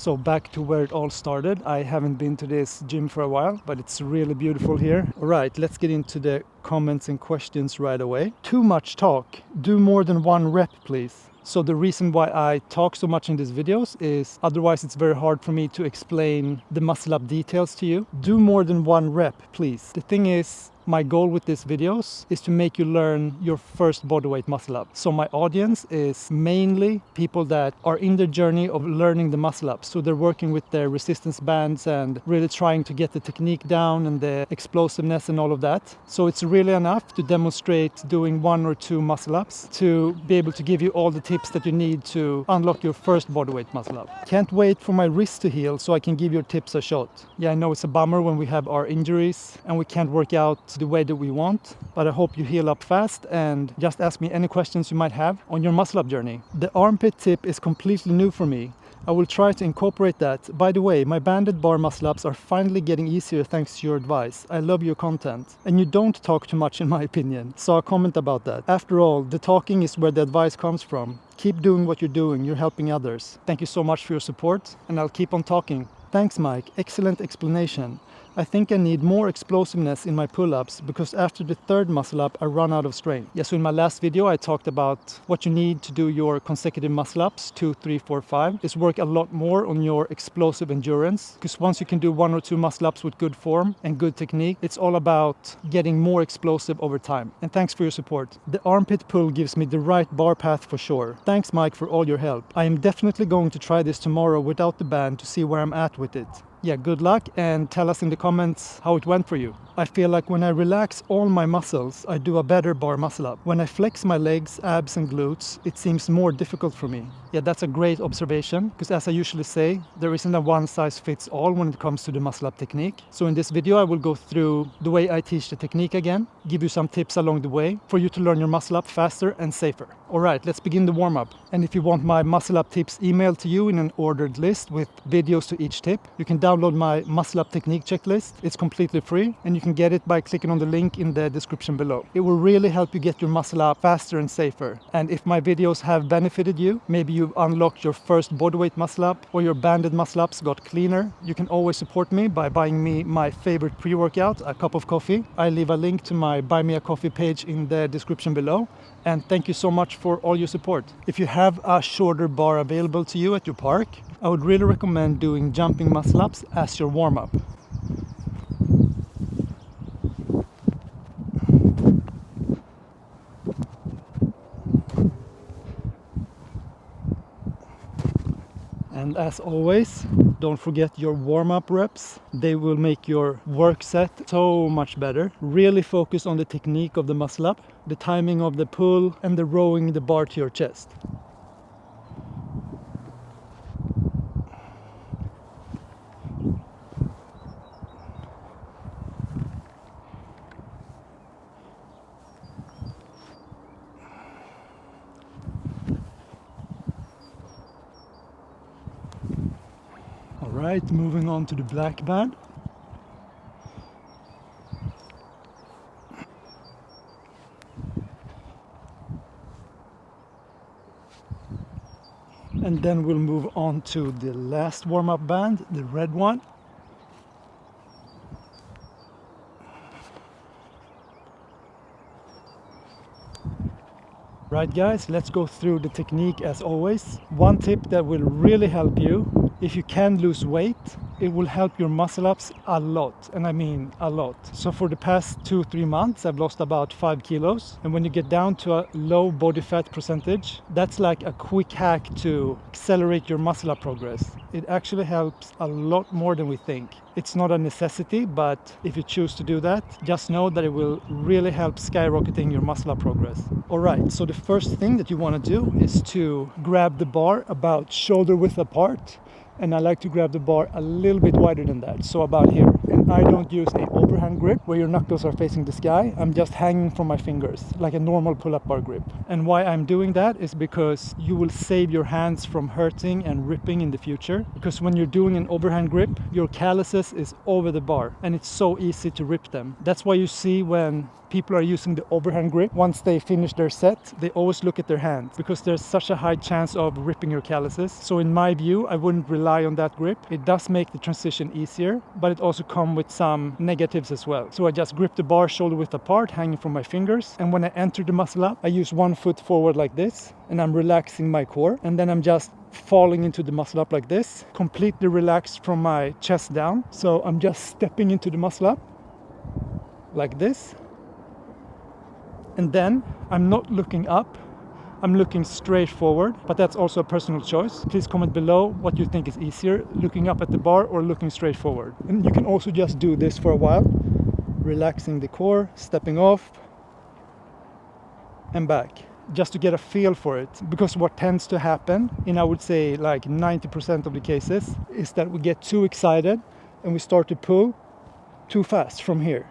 So back to where it all started. I haven't been to this gym for a while, but it's really beautiful here. All right, let's get into the comments and questions right away. Too much talk. Do more than one rep, please. So the reason why I talk so much in these videos is otherwise it's very hard for me to explain the muscle up details to you. Do more than one rep, please. The thing is, my goal with these videos is to make you learn your first bodyweight muscle up. So my audience is mainly people that are in the journey of learning the muscle ups. So they're working with their resistance bands and really trying to get the technique down and the explosiveness and all of that. So it's really enough to demonstrate doing 1 or 2 muscle ups to be able to give you all the tips that you need to unlock your first bodyweight muscle up. Can't wait for my wrist to heal so I can give your tips a shot. Yeah, I know it's a bummer when we have our injuries and we can't work out the way that we want, but I hope you heal up fast and just ask me any questions you might have on your muscle up journey. The armpit tip is completely new for me. I will try to incorporate that. By the way, my banded bar muscle ups are finally getting easier thanks to your advice. I love your content. And you don't talk too much in my opinion. So a comment about that. After all, the talking is where the advice comes from. Keep doing what you're doing. You're helping others. Thank you so much for your support and I'll keep on talking. Thanks, Mike. Excellent explanation. I think I need more explosiveness in my pull-ups because after the 3rd muscle up I run out of strength. Yeah, so in my last video I talked about what you need to do your consecutive muscle ups, 2, 3, 4, 5, is work a lot more on your explosive endurance, because once you can do 1 or 2 muscle ups with good form and good technique, it's all about getting more explosive over time. And thanks for your support. The armpit pull gives me the right bar path for sure. Thanks, Mike, for all your help. I am definitely going to try this tomorrow without the band to see where I'm at with it. Yeah, good luck and tell us in the comments how it went for you. I feel like when I relax all my muscles, I do a better bar muscle up. When I flex my legs, abs and glutes, it seems more difficult for me. Yeah, that's a great observation, because as I usually say, there isn't a one size fits all when it comes to the muscle up technique. So in this video, I will go through the way I teach the technique again, give you some tips along the way for you to learn your muscle up faster and safer. All right, let's begin the warm up. And if you want my muscle up tips emailed to you in an ordered list with videos to each tip, you can download my muscle up technique checklist. It's completely free and you can get it by clicking on the link in the description below. It will really help you get your muscle up faster and safer. And if my videos have benefited you, maybe you've unlocked your first bodyweight muscle up or your banded muscle ups got cleaner, you can always support me by buying me my favorite pre-workout, a cup of coffee. I leave a link to my Buy Me a Coffee page in the description below. And thank you so much for all your support. If you have a shorter bar available to you at your park, I would really recommend doing jumping muscle ups as your warm-up. And as always, don't forget your warm-up reps. They will make your work set so much better. Really focus on the technique of the muscle up, the timing of the pull, and the rowing the bar to your chest. Alright, moving on to the black band. And then we'll move on to the last warm-up band, the red one. Right guys, let's go through the technique as always. One tip that will really help you, if you can lose weight, it will help your muscle ups a lot, and I mean a lot. So for the past 2-3 months I've lost about 5 kilos, and when you get down to a low body fat percentage, that's like a quick hack to accelerate your muscle up progress. It actually helps a lot more than we think. It's not a necessity, but if you choose to do that, just know that it will really help skyrocketing your muscle up progress. Alright, so the first thing that you want to do is to grab the bar about shoulder width apart. And I like to grab the bar a little bit wider than that, so about here. And I don't use a overhand grip where your knuckles are facing the sky. I'm just hanging from my fingers like a normal pull-up bar grip. And why I'm doing that is because you will save your hands from hurting and ripping in the future. Because when you're doing an overhand grip, your calluses is over the bar and it's so easy to rip them. That's why you see when people are using the overhand grip, once they finish their set, they always look at their hands because there's such a high chance of ripping your calluses. So in my view, I wouldn't rely on that grip. It does make the transition easier, but it also comes with some negatives as well. So I just grip the bar shoulder width apart, hanging from my fingers. And when I enter the muscle up, I use one foot forward like this, and I'm relaxing my core. And then I'm just falling into the muscle up like this, completely relaxed from my chest down. So I'm just stepping into the muscle up like this. And then I'm not looking up, I'm looking straight forward, but that's also a personal choice. Please comment below what you think is easier, looking up at the bar or looking straight forward. And you can also just do this for a while, relaxing the core, stepping off and back, just to get a feel for it. Because what tends to happen in, I would say, like 90% of the cases, is that we get too excited and we start to pull too fast from here.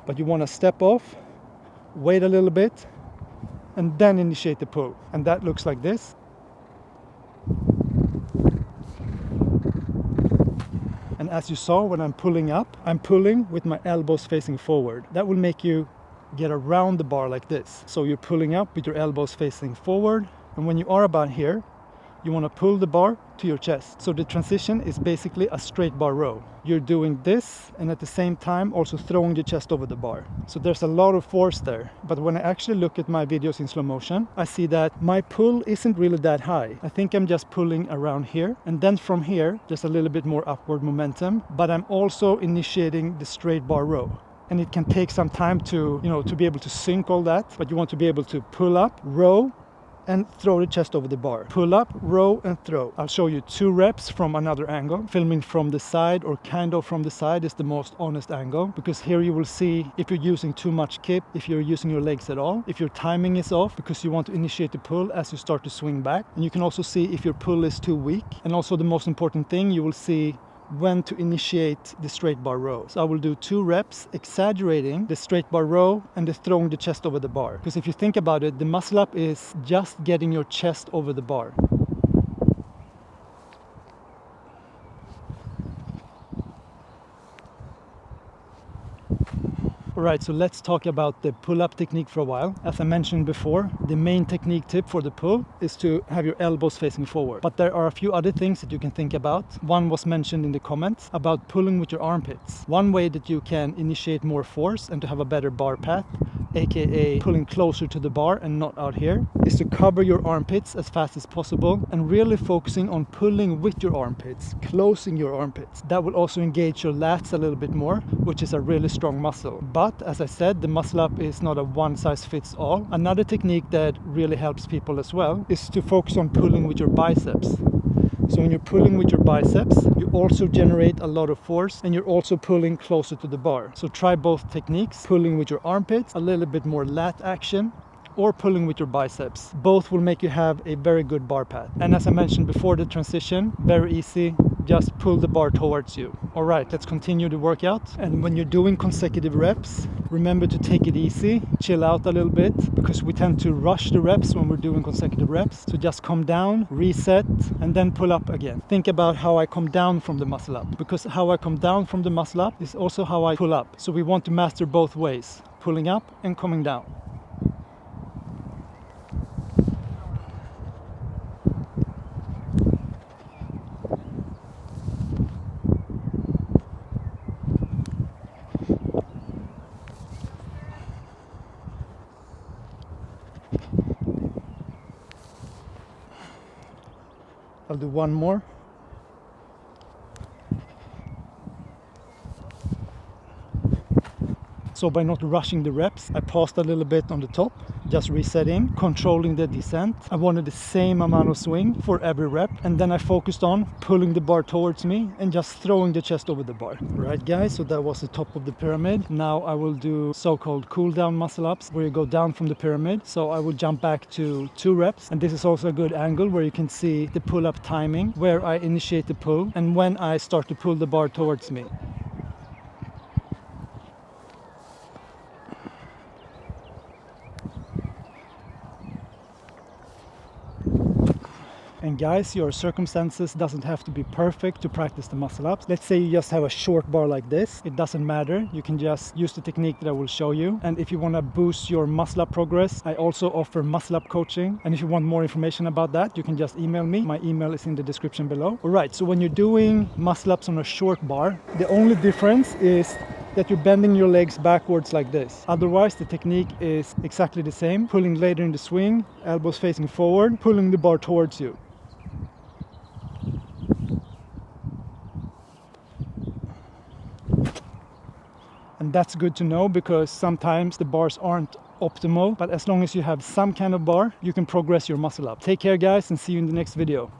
But you want to step off, wait a little bit, and then initiate the pull. And that looks like this. And as you saw, when I'm pulling up, I'm pulling with my elbows facing forward. That will make you get around the bar like this. So you're pulling up with your elbows facing forward. And when you are about here, you want to pull the bar to your chest. So the transition is basically a straight bar row. You're doing this and at the same time also throwing the chest over the bar. So there's a lot of force there. But when I actually look at my videos in slow motion, I see that my pull isn't really that high. I think I'm just pulling around here. And then from here, there's a little bit more upward momentum. But I'm also initiating the straight bar row. And it can take some time to, to be able to sync all that. But you want to be able to pull up, row, and throw the chest over the bar. Pull up, row, and throw. I'll show you 2 reps from another angle. Filming from the side or kind of from the side is the most honest angle, because here you will see if you're using too much kip, if you're using your legs at all, if your timing is off, because you want to initiate the pull as you start to swing back. And you can also see if your pull is too weak. And also the most important thing, you will see when to initiate the straight bar row. So I will do 2 reps exaggerating the straight bar row and the throwing the chest over the bar. Because if you think about it, the muscle up is just getting your chest over the bar. Alright, so let's talk about the pull-up technique for a while. As I mentioned before, the main technique tip for the pull is to have your elbows facing forward. But there are a few other things that you can think about. One was mentioned in the comments about pulling with your armpits. One way that you can initiate more force and to have a better bar path, aka pulling closer to the bar and not out here, is to cover your armpits as fast as possible and really focusing on pulling with your armpits, closing your armpits. That will also engage your lats a little bit more, which is a really strong muscle. But as I said, the muscle up is not a one-size-fits-all. Another technique that really helps people as well is to focus on pulling with your biceps. So when you're pulling with your biceps, you also generate a lot of force and you're also pulling closer to the bar. So try both techniques, pulling with your armpits, a little bit more lat action, or pulling with your biceps. Both will make you have a very good bar path. And as I mentioned before, the transition, very easy. Just pull the bar towards you. All right, let's continue the workout. And when you're doing consecutive reps, remember to take it easy, chill out a little bit, because we tend to rush the reps when we're doing consecutive reps. So just calm down, reset, and then pull up again. Think about how I come down from the muscle up, because how I come down from the muscle up is also how I pull up. So we want to master both ways, pulling up and coming down. I'll do one more. So by not rushing the reps, I paused a little bit on the top, just resetting, controlling the descent. I wanted the same amount of swing for every rep, and then I focused on pulling the bar towards me and just throwing the chest over the bar. Right guys, so that was the top of the pyramid. Now I will do so-called cool down muscle ups where you go down from the pyramid. So I will jump back to 2 reps, and this is also a good angle where you can see the pull-up timing, where I initiate the pull and when I start to pull the bar towards me. And guys, your circumstances doesn't have to be perfect to practice the muscle ups. Let's say you just have a short bar like this. It doesn't matter. You can just use the technique that I will show you. And if you want to boost your muscle up progress, I also offer muscle up coaching. And if you want more information about that, you can just email me. My email is in the description below. All right, so when you're doing muscle ups on a short bar, the only difference is that you're bending your legs backwards like this. Otherwise, the technique is exactly the same. Pulling later in the swing, elbows facing forward, pulling the bar towards you. And that's good to know because sometimes the bars aren't optimal, but as long as you have some kind of bar, you can progress your muscle up. Take care guys, and see you in the next video.